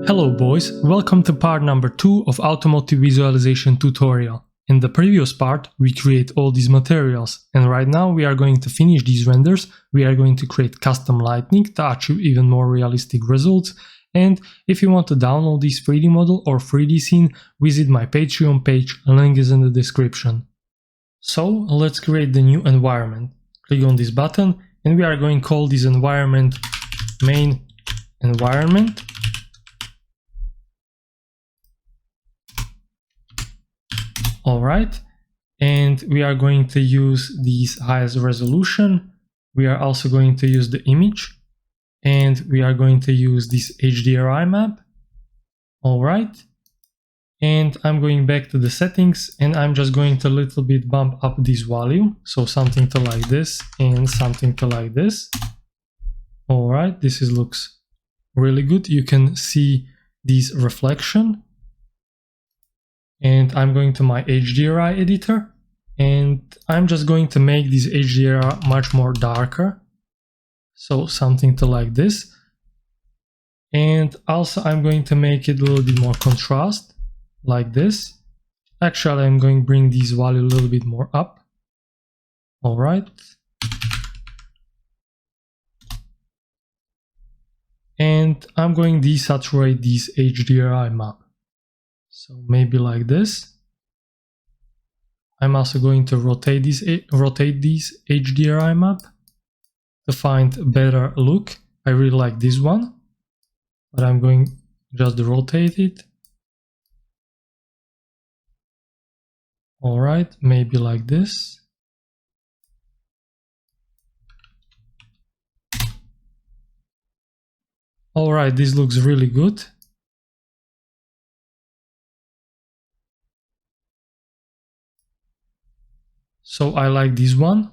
Hello boys, welcome to part number 2 of Automotive visualization tutorial. In the previous part we create all these materials, and right now we are going to finish these renders. We are going to create custom lighting to achieve even more realistic results. And if you want to download this 3D model or 3D scene, visit my Patreon page, link is in the description. So let's create the new environment. Click on this button and we are going to call this environment main environment. Alright, and we are going to use this highest resolution. We are also going to use the image, and we are going to use this HDRI map. Alright, and I'm going back to the settings, and I'm just going to a little bit bump up this value, so something to like this and something to like this. Alright, this looks really good. You can see this reflection. And I'm going to my HDRI editor, and I'm just going to make this HDRI much more darker, so something to like this. And also I'm going to make it a little bit more contrast, like this. Actually, I'm going to bring this value a little bit more up. Alright. And I'm going to desaturate this HDRI map. So maybe like this. I'm also going to rotate this HDRI map to find a better look. I really like this one, but I'm going just to rotate it. Alright, maybe like this. Alright, this looks really good. So I like this one.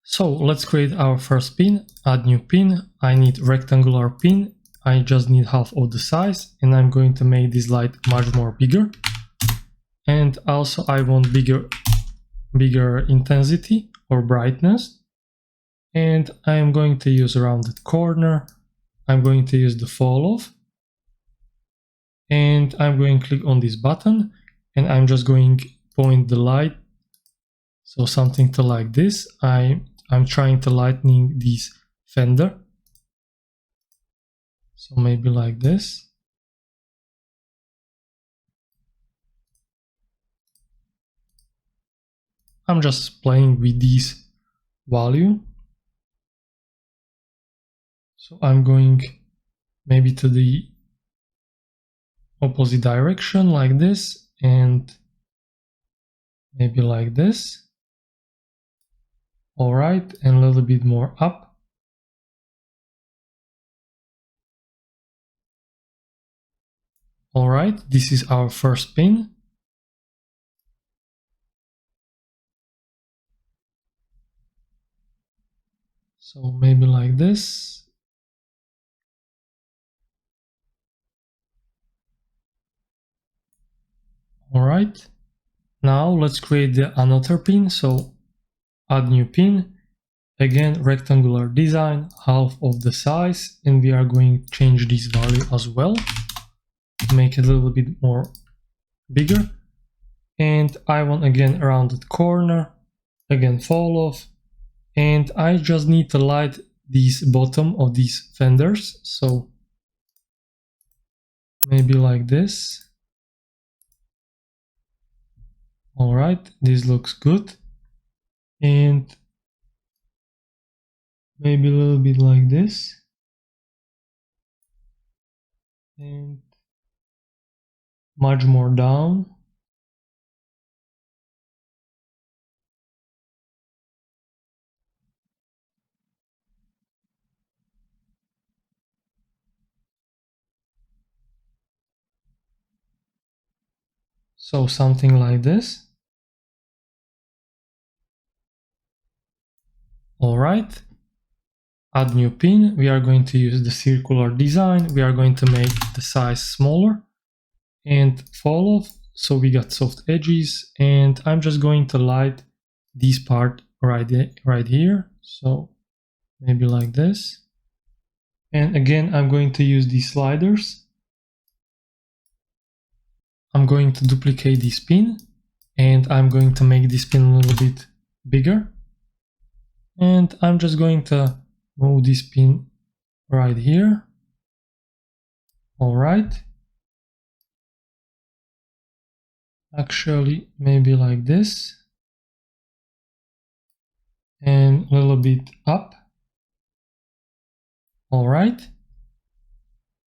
So let's create our first pin, add new pin. I need rectangular pin. I just need half of the size, and I'm going to make this light much more bigger. And also I want bigger intensity or brightness. And I am going to use rounded corner. I'm going to use the fall off. And I'm going to click on this button, and I'm just going to point the light. So something to like this. I'm trying to lighten this fender. So maybe like this. I'm just playing with this value. So I'm going maybe to the opposite direction like this, and maybe like this. Alright, and a little bit more up. Alright, this is our first pin. So maybe like this. Alright, now let's create another pin. So add new pin, again rectangular design, half of the size, and we are going to change this value as well to make it a little bit more bigger. And I want again rounded corner, again fall off, and I just need to light this bottom of these fenders, so maybe like this. Alright, this looks good. And maybe a little bit like this, and much more down. So something like this. Alright, add new pin. We are going to use the circular design. We are going to make the size smaller and fall off, so we got soft edges. And I'm just going to light this part right here, so maybe like this. And again, I'm going to use these sliders I'm going to duplicate this pin, and I'm going to make this pin a little bit bigger. And I'm just going to move this pin right here. All right. Actually, maybe like this. And a little bit up. All right.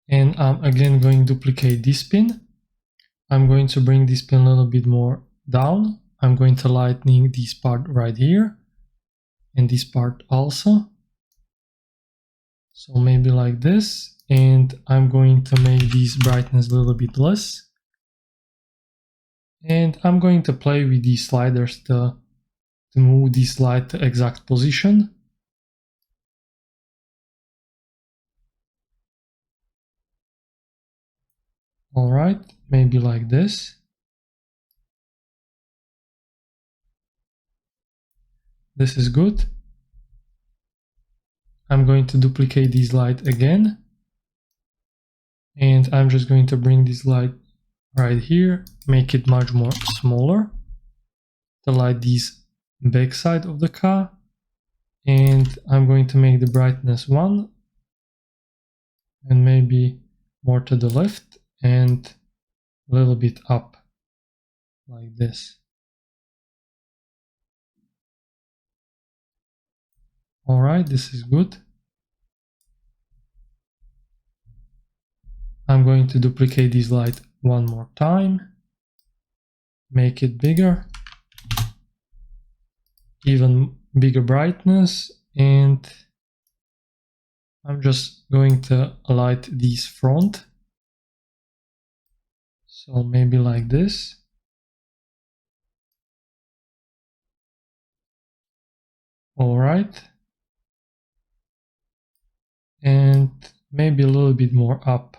And I'm again going to duplicate this pin. I'm going to bring this pin a little bit more down. I'm going to lighten this part right here. And this part also. So maybe like this. And I'm going to make this brightness a little bit less. And I'm going to play with these sliders to move this light to exact position. All right, maybe like this. This is good. I'm going to duplicate this light again. And I'm just going to bring this light right here, make it much more smaller to light this back side of the car. And I'm going to make the brightness 1 and maybe more to the left and a little bit up like this. All right, this is good. I'm going to duplicate this light one more time, make it bigger, even bigger brightness, and I'm just going to light this front. So maybe like this. All right. And maybe a little bit more up.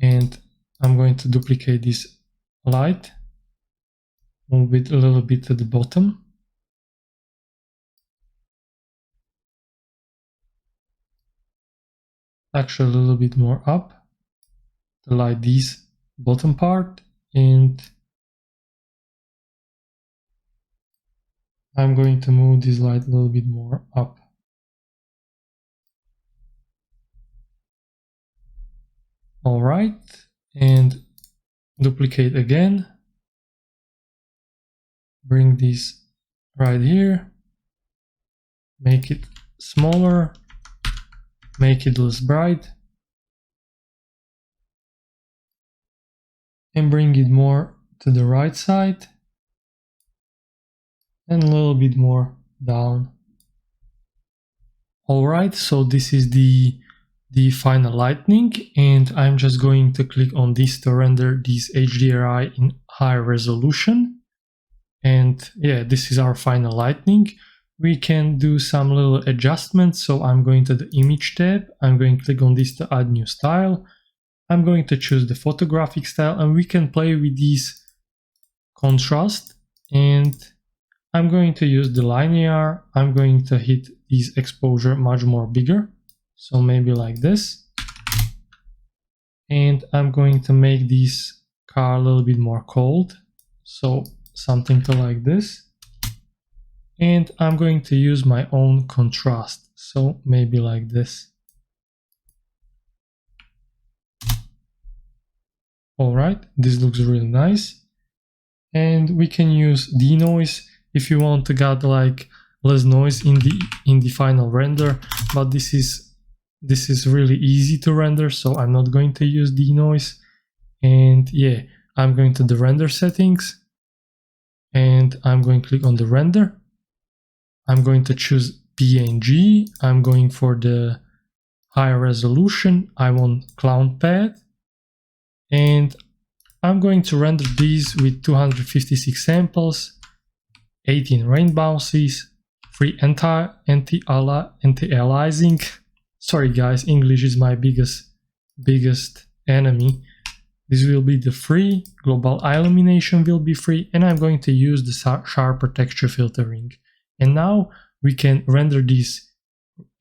And I'm going to duplicate this light, move it a little bit to the bottom. Actually a little bit more up to light this bottom part, and I'm going to move this light a little bit more up. All right, and duplicate again. Bring this right here. Make it smaller. Make it less bright. And bring it more to the right side. And a little bit more down. All right, so this is the final lightning, and I'm just going to click on this to render this HDRI in high resolution. And yeah, this is our final lightning. We can do some little adjustments. So I'm going to the image tab. I'm going to click on this to add new style. I'm going to choose the photographic style, and we can play with this contrast. And I'm going to use the linear. I'm going to hit this exposure much more bigger. So maybe like this. And I'm going to make this car a little bit more cold. So something to like this. And I'm going to use my own contrast. So maybe like this. All right, this looks really nice. And we can use denoise if you want to get like less noise in the final render, but this is really easy to render, so I'm not going to use denoise. And yeah, I'm going to the render settings, and I'm going to click on the render. I'm going to choose PNG. I'm going for the high resolution. I want clown pad, and I'm going to render these with 256 samples, 18 rain bounces, 3 anti-aliasing. Sorry guys, English is my biggest enemy. This will be the free, global illumination will be free, and I'm going to use the sharper texture filtering. And now we can render this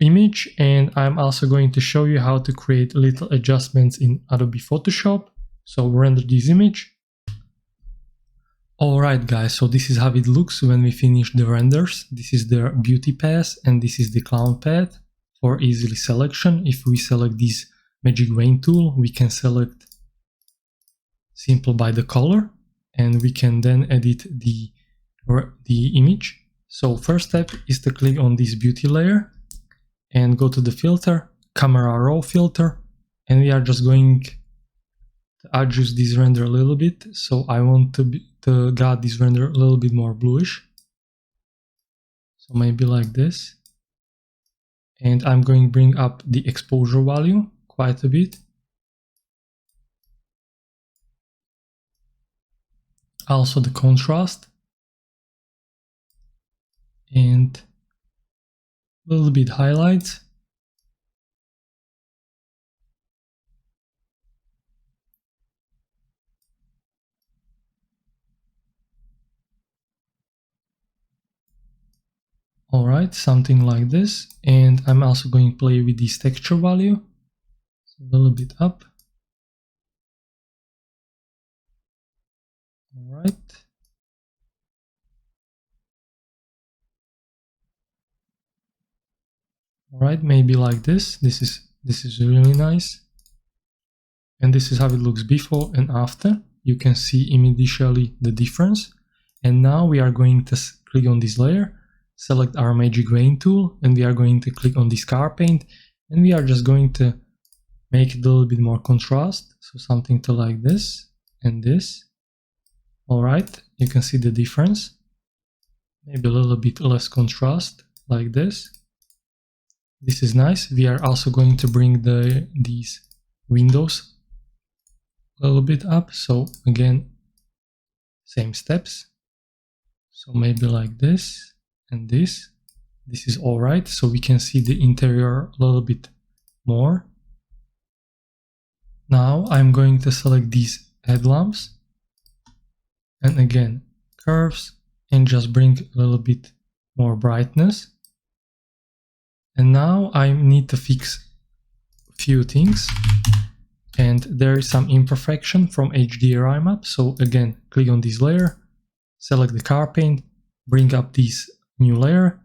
image, and I'm also going to show you how to create little adjustments in Adobe Photoshop. So render this image. Alright guys, so this is how it looks when we finish the renders. This is the beauty path and this is the clown path for easily selection. If we select this magic grain tool, we can select simple by the color and we can then edit the image. So first step is to click on this beauty layer and go to the filter, camera raw filter, and we are just going to adjust this render a little bit. So I want to get this render a little bit more bluish. So maybe like this. And I'm going to bring up the exposure value quite a bit. Also the contrast. And a little bit highlights. Alright, something like this. And I'm also going to play with this texture value. So a little bit up. Alright. Alright, maybe like this. This is really nice. And this is how it looks before and after. You can see immediately the difference. And now we are going to click on this layer, select our magic grain tool, and we are going to click on this car paint, and we are just going to make it a little bit more contrast. So something to like this and this. Alright, you can see the difference. Maybe a little bit less contrast like this. This is nice. We are also going to bring these windows a little bit up. So again, same steps. So maybe like this and this. This is alright. So we can see the interior a little bit more. Now I'm going to select these headlamps. And again, curves, and just bring a little bit more brightness. And now I need to fix a few things. And there is some imperfection from HDRI map. So again, click on this layer, select the car paint, bring up this new layer,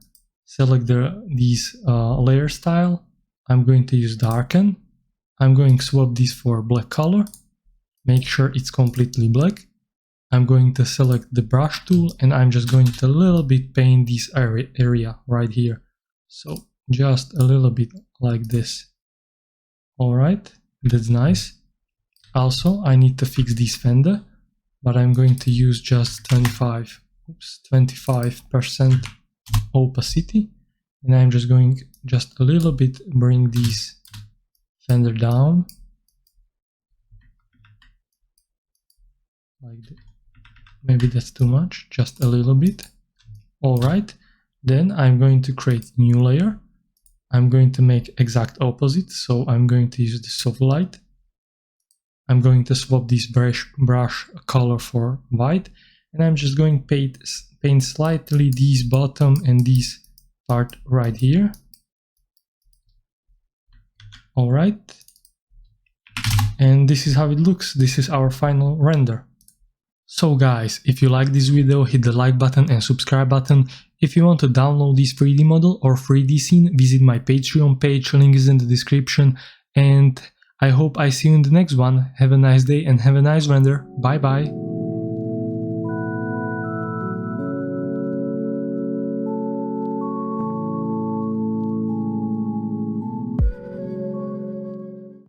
select this layer style. I'm going to use darken. I'm going to swap this for black color. Make sure it's completely black. I'm going to select the brush tool and I'm just going to a little bit paint this area right here. So just a little bit like this. Alright, that's nice. Also, I need to fix this fender, but I'm going to use just 25% opacity. And I'm just going just a little bit bring this fender down. Like that. Maybe that's too much, just a little bit. Alright, then I'm going to create a new layer. I'm going to make exact opposite, so I'm going to use the soft light. I'm going to swap this brush color for white, and I'm just going to paint slightly this bottom and this part right here. Alright, and this is how it looks. This is our final render. So guys, if you like this video, hit the like button and subscribe button. If you want to download this 3D model or 3D scene, visit my Patreon page, link is in the description. And I hope I see you in the next one. Have a nice day and have a nice render. Bye bye.